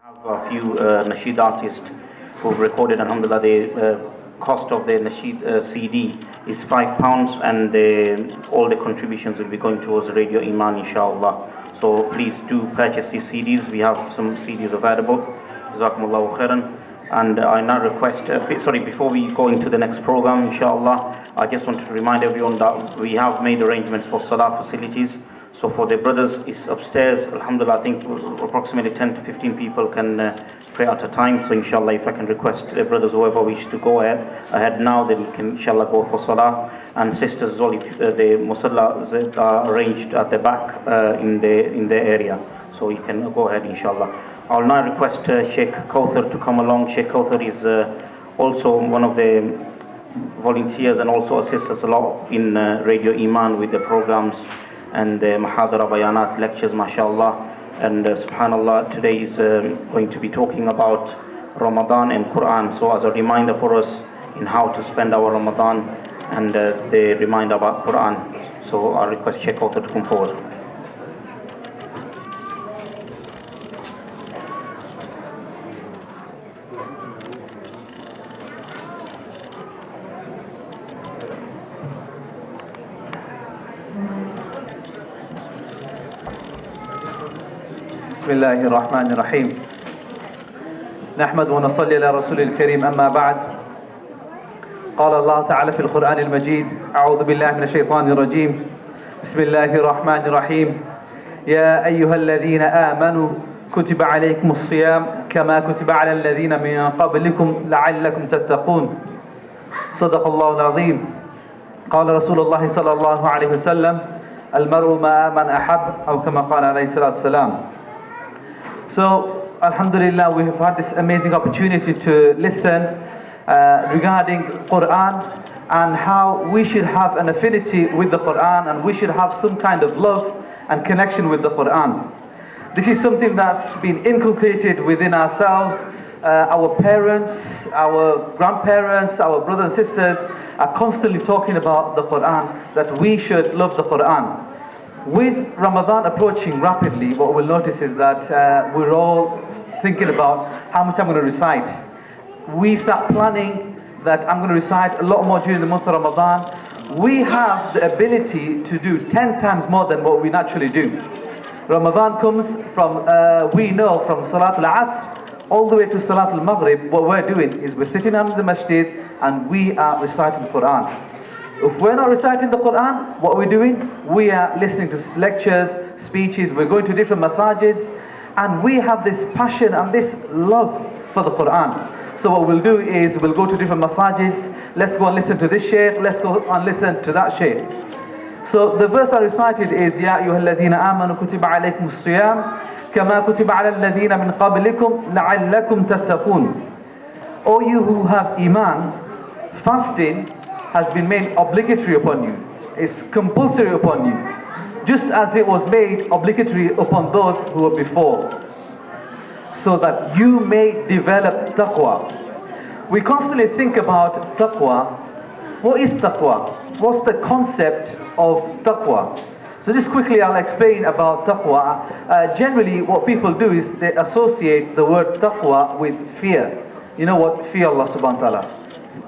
have a few nasheed artists who've recorded, alhamdulillah. The cost of the nasheed CD is £5, and all the contributions will be going towards Radio Imaan, inshallah. So please do purchase these CDs. We have some CDs available. Jazakumullahu khairan. And I now request, before we go into the next program, inshallah, I just want to remind everyone that we have made arrangements for salah facilities. So for the brothers, it's upstairs. Alhamdulillah, I think approximately 10 to 15 people can pray at a time. So inshallah, if I can request the brothers, whoever wish to go ahead now, then we can inshallah go for salah. And sisters as well, if the musallas are arranged at the back in the area. So you can go ahead, inshallah. I'll now request Shaikh Kauther to come along. Shaikh Kauther is also one of the volunteers and also assists us a lot in Radio Imaan with the programs and the Mahadara Bayanat lectures, mashallah. And subhanallah, today is going to be talking about Ramadan and Qur'an. So as a reminder for us in how to spend our Ramadan and the reminder about Qur'an. So I request Shaikh Kauther to come forward. بسم الله الرحمن الرحيم نحمد ونصلي على رسول الكريم أما بعد قال الله تعالى في القرآن المجيد أعوذ بالله من الشيطان الرجيم بسم الله الرحمن الرحيم يا أيها الذين آمنوا كتب عليكم الصيام كما كتب على الذين من قبلكم لعلكم تتقون صدق الله العظيم قال رسول الله صلى الله عليه وسلم المرء مع من أحب أو كما قال عليه الصلاة والسلام. So, alhamdulillah, we have had this amazing opportunity to listen regarding Qur'an and how we should have an affinity with the Qur'an and we should have some kind of love and connection with the Qur'an. This is something that's been inculcated within ourselves. Our parents, our grandparents, our brothers and sisters are constantly talking about the Qur'an, that we should love the Qur'an. With Ramadan approaching rapidly, what we'll notice is that we're all thinking about how much I'm going to recite. We start planning that I'm going to recite a lot more during the month of Ramadan. We have the ability to do 10 times more than what we naturally do. Ramadan comes from, we know from Salat al-Asr all the way to Salat al-Maghrib. What we're doing is we're sitting under the masjid and we are reciting the Quran. If we're not reciting the Quran, what we're doing? We are listening to lectures, speeches, we're going to different masajids, and we have this passion and this love for the Quran. So what we'll do is we'll go to different masajids, let's go and listen to this shaykh, let's go and listen to that shaykh. So the verse I recited is Ya ayyuhalladhina amanu kutiba alaykum as-siyam kama kutiba ala alladhina min qablikum la'allakum tattaqun. O you who have Iman, fasting has been made obligatory upon you. It's compulsory upon you, just as it was made obligatory upon those who were before, so that you may develop taqwa. We constantly think about taqwa. What is taqwa? What's the concept of taqwa? So just quickly I'll explain about taqwa. Generally what people do is they associate the word taqwa with fear. You know what? Fear Allah subhanahu wa ta'ala.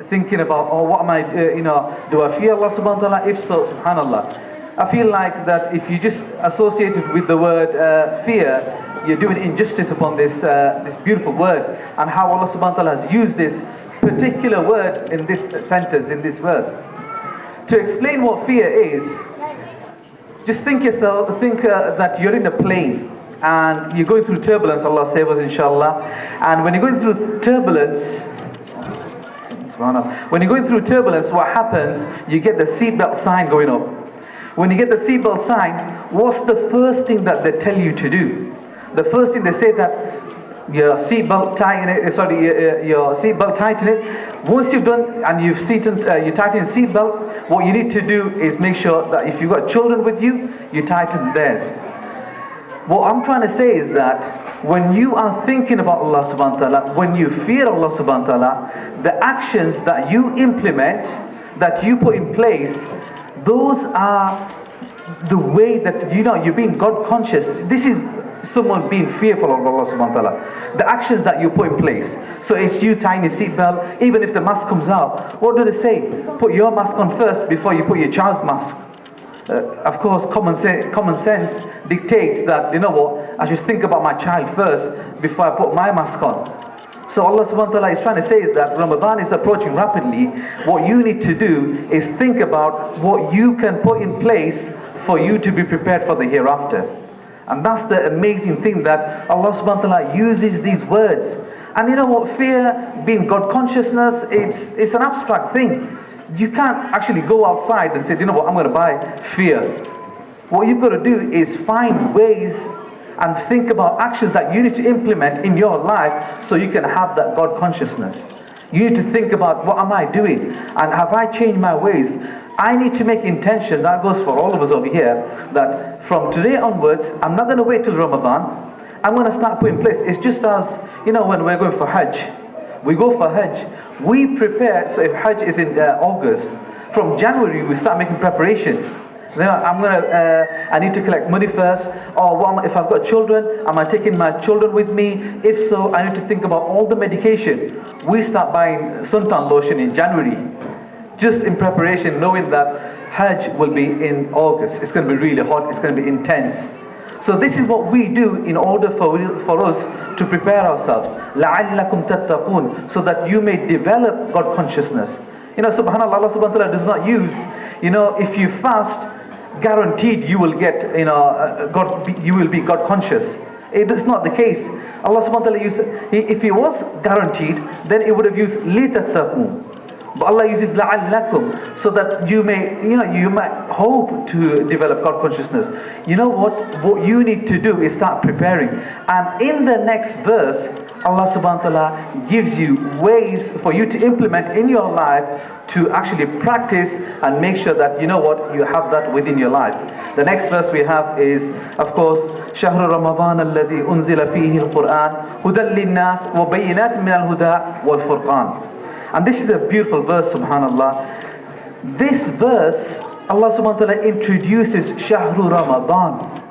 Thinking about, oh, what am I, do I fear Allah subhanahu wa ta'ala? If so, subhanallah. I feel like that if you just associate it with the word fear, you're doing injustice upon this beautiful word, and how Allah subhanahu wa ta'ala has used this particular word in this sentence, in this verse. To explain what fear is, just think that you're in a plane and you're going through turbulence. Allah save us, inshallah. And when you're going through turbulence, what happens? You get the seatbelt sign going up. When you get the seatbelt sign, what's the first thing that they tell you to do? The first thing they say that your seatbelt tighten it. Your seatbelt tighten it. Once you've done and you tighten the seatbelt, what you need to do is make sure that if you've got children with you, you tighten theirs. What I'm trying to say is that when you are thinking about Allah subhanahu wa ta'ala, when you fear Allah subhanahu wa ta'ala, the actions that you implement, that you put in place, those are the way that you're being God conscious. This is someone being fearful of Allah subhanahu wa ta'ala. The actions that you put in place. So it's you tying your seatbelt, even if the mask comes out. What do they say? Put your mask on first before you put your child's mask. Of course, common sense dictates that, you know what, I should think about my child first before I put my mask on. So Allah subhanahu wa ta'ala is trying to say is that Ramadan is approaching rapidly. What you need to do is think about what you can put in place for you to be prepared for the hereafter. And that's the amazing thing, that Allah subhanahu wa ta'ala uses these words. And you know what, fear, being God consciousness, it's an abstract thing. You can't actually go outside and say, you know what, I'm going to buy fear. What you've got to do is find ways and think about actions that you need to implement in your life so you can have that God consciousness. You need to think about, what am I doing? And have I changed my ways? I need to make intention, that goes for all of us over here, that from today onwards, I'm not going to wait till Ramadan. I'm going to start putting in place. It's just as, you know, when we're going for Hajj. We go for Hajj. We prepare, so if Hajj is in August, from January we start making preparation. Then I need to collect money first. Or if I've got children, am I taking my children with me? If so, I need to think about all the medication. We start buying suntan lotion in January, just in preparation, knowing that Hajj will be in August. It's going to be really hot, it's going to be intense. So this is what we do in order for us to prepare ourselves. لَعَلَّكُمْ تَتَّقُونَ, so that you may develop God consciousness. You know, subhanAllah, Allah subhanahu wa ta'ala does not use, you know, if you fast, guaranteed you will get, you know, you will be God conscious. It is not the case. Allah subhanahu wa ta'ala used, if He was guaranteed, then it would have used لِتَتَّقُونَ. But Allah uses لَعَلَّكُمْ, so that you may, you know, you might hope to develop God consciousness. You know what you need to do is start preparing. And in the next verse, Allah subhanahu wa ta'ala gives you ways for you to implement in your life to actually practice and make sure that, you know what, you have that within your life. The next verse we have is, of course, شهر رمضان الذي أنزل فيه القرآن هدى للناس وبينات من الهدى والفرقان. And this is a beautiful verse, subhanAllah. This verse, Allah subhanahu wa ta'ala introduces Shahru Ramadan.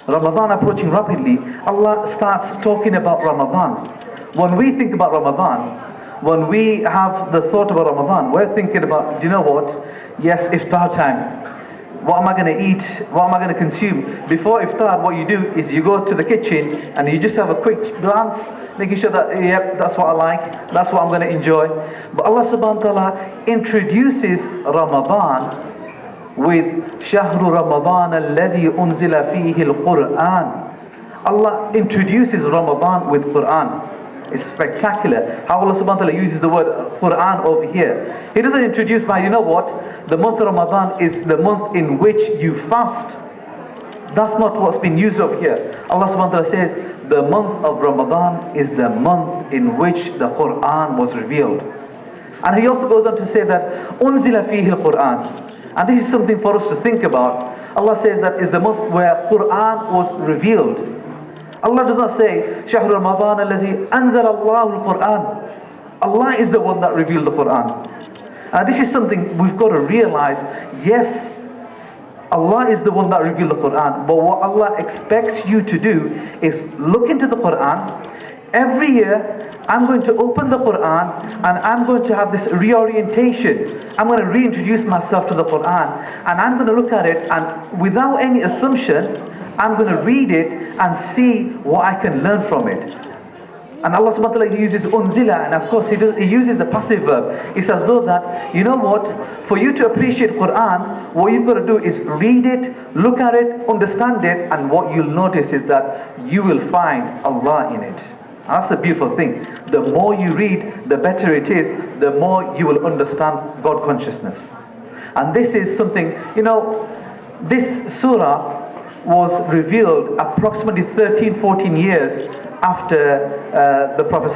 Ramadan approaching rapidly. Allah starts talking about Ramadan. When we think about Ramadan, when we have the thought about Ramadan, we're thinking about, do you know what? Yes, iftar time. What am I going to eat? What am I going to consume? Before iftar, what you do is you go to the kitchen and you just have a quick glance, making sure that, yep, that's what I like, that's what I'm going to enjoy. But Allah subhanahu wa ta'ala introduces Ramadan with Shahru Ramadan alladhi unzila fihi al-Qur'an. Allah introduces Ramadan with Qur'an. It's spectacular how Allah subhanahu wa ta'ala uses the word Qur'an over here. He doesn't introduce by, you know what, the month of Ramadan is the month in which you fast. That's not what's been used over here. Allah subhanahu wa ta'ala says the month of Ramadan is the month in which the Qur'an was revealed. And he also goes on to say that unzila fihi al-Qur'an. And this is something for us to think about. Allah says that is the month where Qur'an was revealed. Allah does not say Shahr Ramadan allazi anzala Allahu al-Qur'an. Allah is the one that revealed the Qur'an. This is something we've got to realize. Yes, Allah is the one that revealed the Qur'an, but what Allah expects you to do is look into the Qur'an. Every year I'm going to open the Qur'an and I'm going to have this reorientation. I'm going to reintroduce myself to the Qur'an and I'm going to look at it, and without any assumption I'm going to read it and see what I can learn from it. And Allah subhanahu wa ta'ala uses unzila, and of course he uses the passive verb. It's as though that, you know what, for you to appreciate Qur'an, what you've got to do is read it, look at it, understand it, and what you'll notice is that you will find Allah in it. That's the beautiful thing. The more you read, the better it is, the more you will understand God consciousness. And this is something, you know, this surah was revealed approximately 13-14 years after the Prophet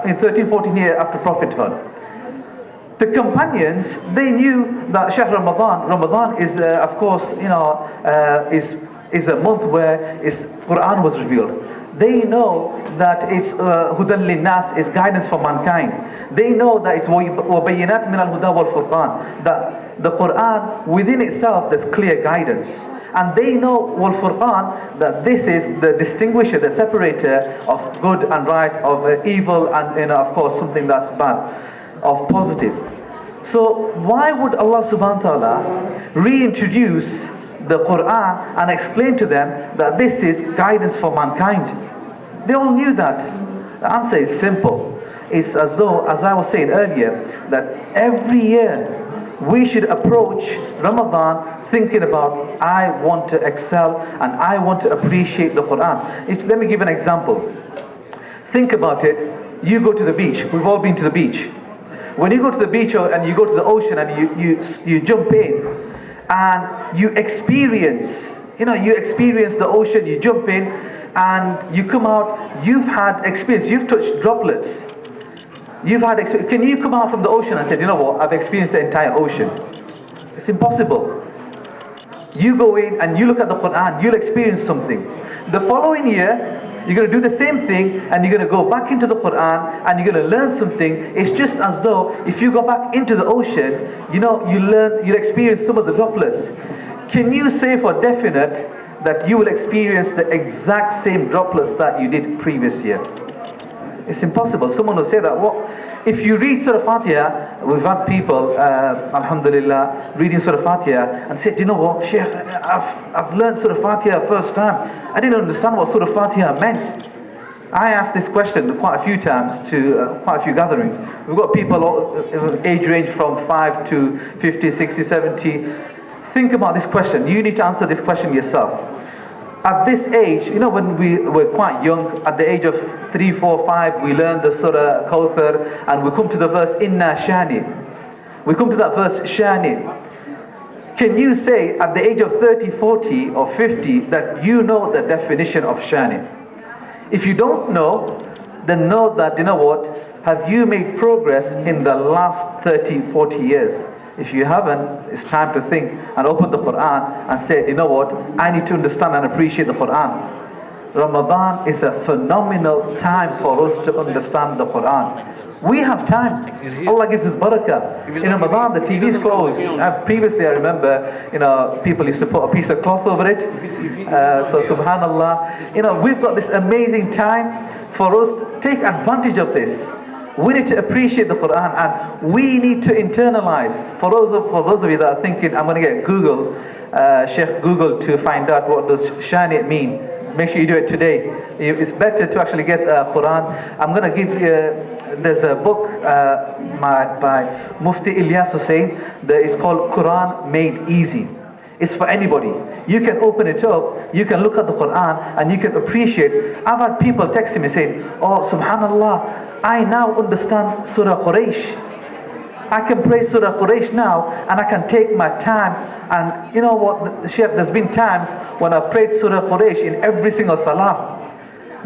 in 13-14 years after prophethood. The companions, they knew that Shahr Ramadan is of course, you know, is a month where Qur'an was revealed. They know that it's hudan linnas, is guidance for mankind. They know that it's wabayinat min al-huda wal-furqan, that the Qur'an within itself there's clear guidance. And they know wal Furqan, that this is the distinguisher, the separator of good and right, of evil and of course something that's bad, of positive. So why would Allah subhanahu wa ta'ala reintroduce the Qur'an and explain to them that this is guidance for mankind? They all knew that. The answer is simple. It's as though, as I was saying earlier, that every year we should approach Ramadan thinking about, I want to excel and I want to appreciate the Qur'an. Let me give an example. Think about it. You go to the beach. We've all been to the beach. When you go to the beach and you go to the ocean and you jump in and you experience the ocean, you jump in and you come out, you've had experience, you've touched droplets. You've had experience. Can you come out from the ocean and say, you know what, I've experienced the entire ocean? It's impossible. You go in and you look at the Qur'an, you'll experience something. The following year, you're going to do the same thing and you're going to go back into the Qur'an and you're going to learn something. It's just as though if you go back into the ocean, you'll experience some of the droplets. Can you say for definite that you will experience the exact same droplets that you did previous year? It's impossible. Someone will say that. Well, if you read Surah Fatiha, we've had people, alhamdulillah, reading Surah Fatiha and said, you know what, Shaykh, I've learned Surah Fatiha first time. I didn't understand what Surah Fatiha meant. I asked this question quite a few times to quite a few gatherings. We've got people age range from 5 to 50, 60, 70. Think about this question. You need to answer this question yourself. At this age, when we were quite young, at the age of 3, 4, 5, we learned the Surah Kauther, and we come to the verse, Inna Shani. We come to that verse, Shani. Can you say at the age of 30, 40 or 50 that you know the definition of Shani? If you don't know, then know that, you know what, have you made progress in the last 30, 40 years? If you haven't, it's time to think and open the Qur'an and say, you know what, I need to understand and appreciate the Qur'an. Ramadan is a phenomenal time for us to understand the Qur'an. We have time. Allah gives us barakah. In Ramadan, the TV is closed. Previously, I remember, people used to put a piece of cloth over it. So subhanallah, we've got this amazing time for us to take advantage of this. We need to appreciate the Qur'an and we need to internalize. For those of you that are thinking, I'm going to get Shaikh Google to find out what does Shani mean. Make sure you do it today. It's better to actually get Qur'an. I'm going to give you, there's a book by Mufti Ilyas Hussain that is called Qur'an Made Easy. It's for anybody. You can open it up, you can look at the Qur'an and you can appreciate. I've had people texting me saying, oh subhanallah, I now understand Surah Quraysh. I can pray Surah Quraysh now and I can take my time. And you know what, Shaykh, there's been times when I've prayed Surah Quraysh in every single salah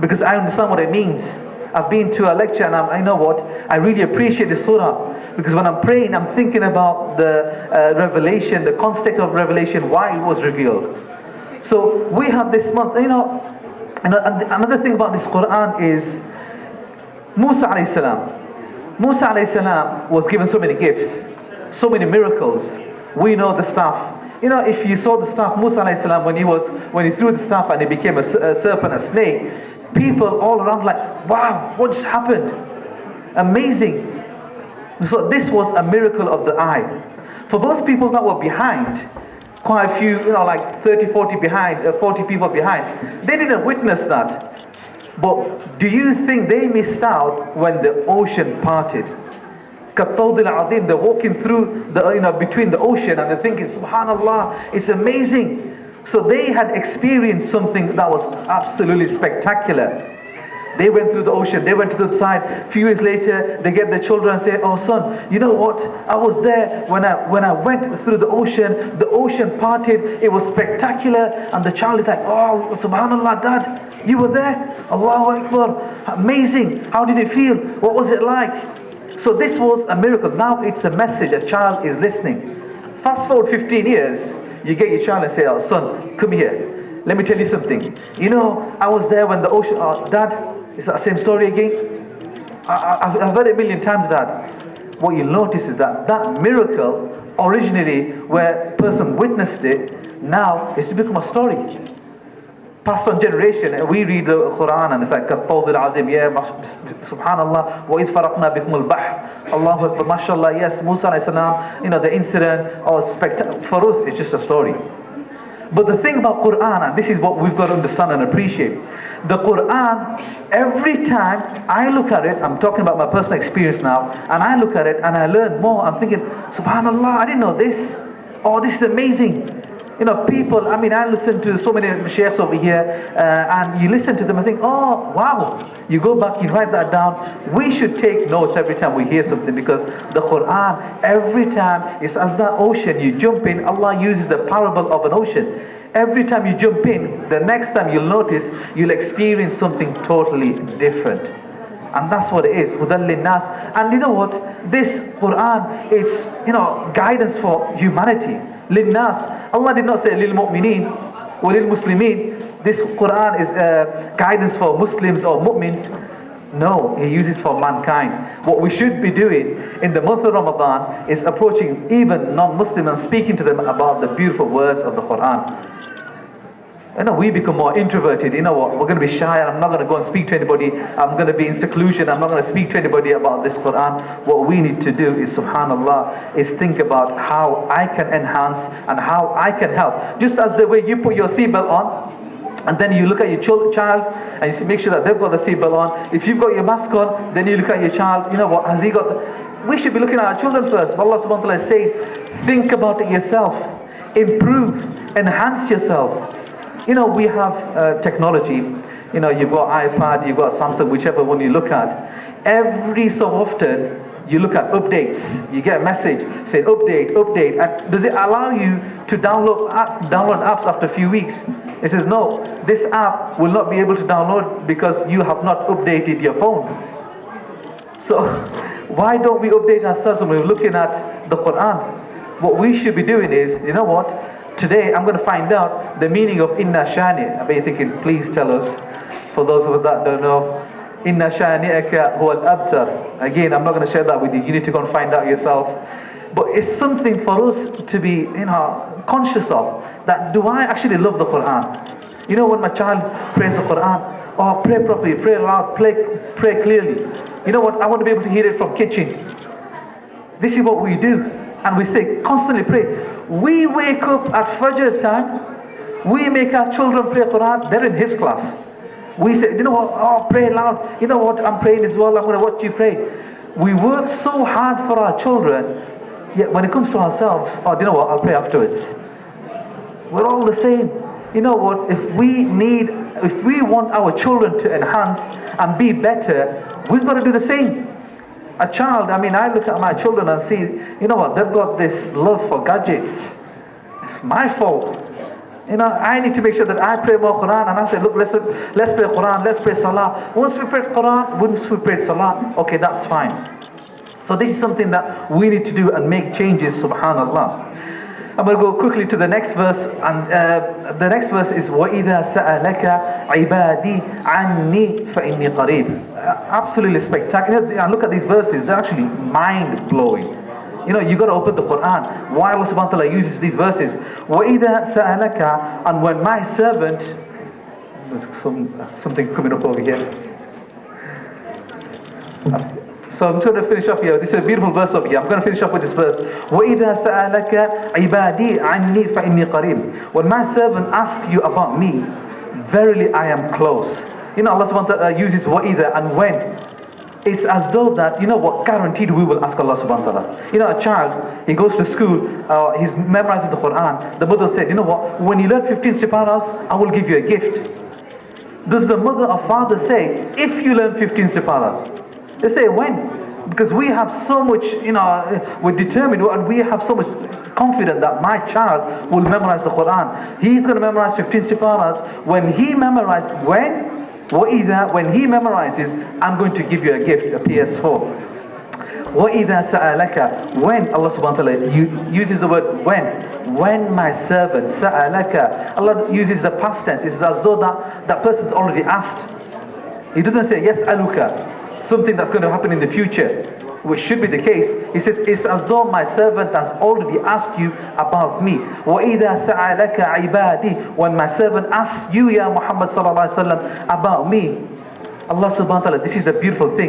because I understand what it means. I've been to a lecture and I know what, I really appreciate the surah because when I'm praying I'm thinking about the revelation, the context of revelation, why it was revealed. So we have this month, another thing about this Qur'an is Musa alayhi salam. Musa alayhi salam was given so many gifts, so many miracles. We know the staff. If you saw the staff, Musa alayhi salam, when he threw the staff and it became a serpent, a snake, people all around like, wow, what just happened? Amazing. So this was a miracle of the eye. For those people that were behind, quite a few, like 30, 40 behind, 40 people behind, they didn't witness that. But do you think they missed out when the ocean parted? They're walking through between the ocean and they're thinking, subhanallah, it's amazing. So they had experienced something that was absolutely spectacular. They went through the ocean, they went to the side. A few years later, they get their children and say, oh son, you know what? I was there when I went through the ocean parted, it was spectacular. And the child is like, oh, subhanallah, dad, you were there? Allahu Akbar, amazing. How did it feel? What was it like? So this was a miracle. Now it's a message, a child is listening. Fast forward 15 years, you get your child and say, oh son, come here. Let me tell you something. I was there when the ocean, dad, is that the same story again? I've heard it a million times, dad. What you'll notice is that miracle originally where a person witnessed it, now it's become a story. Passed on generation, we read the Qur'an and it's like Kauther Azim, yeah, subhanallah, wa idh faraqna bikum al-bahr, Allahu Akbar, mashallah, yes, Musa alayhi salam, the incident, for us it's just a story. But the thing about Qur'an, and this is what we've got to understand and appreciate, the Qur'an, every time I look at it, I'm talking about my personal experience now, and I look at it and I learn more, I'm thinking, subhanallah, I didn't know this, oh, this is amazing. People, I listen to so many sheikhs over here, and you listen to them and think, oh, wow. You go back, you write that down. We should take notes every time we hear something, because the Qur'an, every time, is as that ocean. You jump in, Allah uses the parable of an ocean. Every time you jump in, the next time you'll notice, you'll experience something totally different. And that's what it is, Hudan Linnas. And you know what? This Qur'an, it's, guidance for humanity. Linnas. Allah did not say lil mu'mineen or lil muslimin. This Quran is guidance for Muslims or mu'mins. No, He uses for mankind. What we should be doing in the month of Ramadan is approaching even non-Muslims and speaking to them about the beautiful words of the Quran. We become more introverted. We're going to be shy, and I'm not going to go and speak to anybody. I'm going to be in seclusion. I'm not going to speak to anybody about this Quran. What we need to do is, subhanallah, is think about how I can enhance and how I can help. Just as the way you put your seatbelt on, and then you look at your child and you make sure that they've got the seatbelt on. If you've got your mask on, then you look at your child. Has he got? We should be looking at our children first. Allah subhanahu wa ta'ala is saying, think about it yourself. Improve, enhance yourself. We have technology. You've got iPad, you've got Samsung, whichever one you look at. Every so often, you look at updates. You get a message saying update. And does it allow you to download apps after a few weeks? It says no. This app will not be able to download because you have not updated your phone. So why don't we update ourselves when we're looking at the Quran? What we should be doing is, today I'm going to find out the meaning of Inna Shani. I bet you're thinking, please tell us. For those of us that don't know, Inna Shani'aka huwa al-abtar. Again, I'm not going to share that with you. You need to go and find out yourself. But it's something for us to be, conscious of. That do I actually love the Quran? When my child prays the Quran, oh, pray properly, pray loud, pray clearly. I want to be able to hear it from kitchen. This is what we do. And we say, constantly pray. We wake up at Fajr time. We make our children pray Quran. They're in his class. We say, oh, pray loud. I'm praying as well. I'm going to watch you pray. We work so hard for our children. Yet when it comes to ourselves, I'll pray afterwards. We're all the same. If we want our children to enhance and be better, we've got to do the same. A child, I look at my children and see, they've got this love for gadgets. It's my fault. I need to make sure that I pray more Quran, and I say, look, let's pray Quran, let's pray Salah. Once we pray Quran, once we pray Salah, okay, that's fine. So this is something that we need to do and make changes, subhanallah. I'm going to go quickly to the next verse, and the next verse is وَإِذَا سَأَلَكَ عِبَادِي عَنِّي فَإِنِّي قَرِيبٌ. Absolutely spectacular. And look at these verses, they're actually mind-blowing. You've got to open the Quran. Why Allah subhanahu wa ta'ala uses these verses? وَإِذَا سَأَلَكَ. And when my servant, there's something coming up over here. So I'm going to finish off here. This is a beautiful verse over here. I'm going to finish off with this verse. وَإِذَا سَأَلَكَ عِبَادِي عَنِّي فَإِنِّي قَرِيبٌ. When my servant asks you about me, verily I am close. Allah subhanahu wa ta'ala uses وَإِذَا and when. It's as though that, guaranteed we will ask Allah subhanahu wa ta'ala. A child, he goes to school, he's memorizing the Quran. The mother said, when you learn 15 siparas, I will give you a gift. Does the mother or father say, if you learn 15 siparas? They say when? Because we have so much, we're determined and we have so much confidence that my child will memorize the Quran. He's going to memorize 15 siparas. When he memorizes, when he memorizes, I'm going to give you a gift, a PS4. وَإِذَا سَأَلَكَ. When Allah subhanahu wa ta'ala uses the word when my servant سَأَلَكَ, Allah uses the past tense. It's as though that person's already asked. He doesn't say yes aluka. something that's going to happen in the future, which should be the case. He says, it's as though my servant has already asked you about me. وَإِذَا سَأَلَكَ عِبَادِي, when my servant asks you, Ya Muhammad sallallahu alaihi wasallam, about me. Allah subhanahu wa ta'ala, this is the beautiful thing.